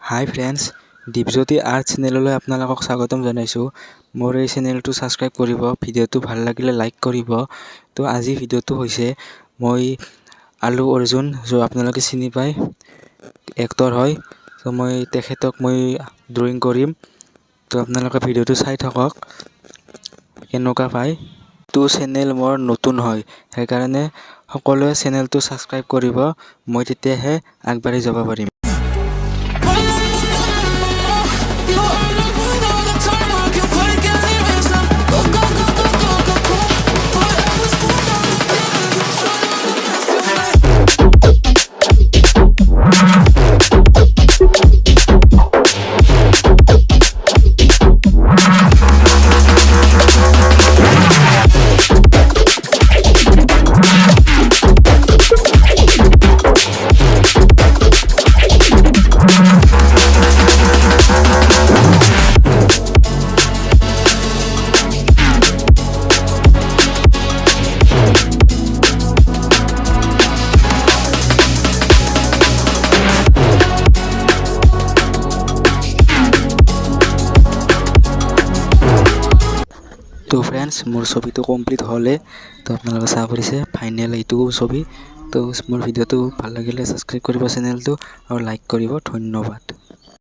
হাই friends, Dipjyoti art চেনেললৈ আপোনালোকক স্বাগতম জনাইছোঁ। মোৰ এই চেনেলটো ছাবস্ক্ৰাইব কৰিব, ভিডিঅ'টো ভাল লাগিলে লাইক কৰিব। তো আজি ভিডিঅ'টো হৈছে মই আলু অৰ্জুন, য'ত আপোনালোকে চিনি পায়, এক্টৰ হয়। তো মই তেখেতক ড্ৰয়িং কৰিম। তো আপোনালোকে ভিডিঅ'টো চাই থাকক, কেনেকুৱা পায়। তো চেনেল মোৰ নতুন হয়, সেইকাৰণে সকলোৱে চেনেলটো ছাবস্ক্ৰাইব কৰিব, মই তেতিয়াহে আগবাঢ়ি যাব পাৰিম। তো ফ্ৰেণ্ডছ, মোৰ ছবিটো কমপ্লিট হ'লে তো আপোনালোকে চাব পাৰিছে ফাইনেল এইটো ছবি। তো মোৰ ভিডিঅ'টো ভাল লাগিলে ছাবস্ক্ৰাইব কৰিব চেনেলটো আৰু লাইক কৰিব। ধন্যবাদ।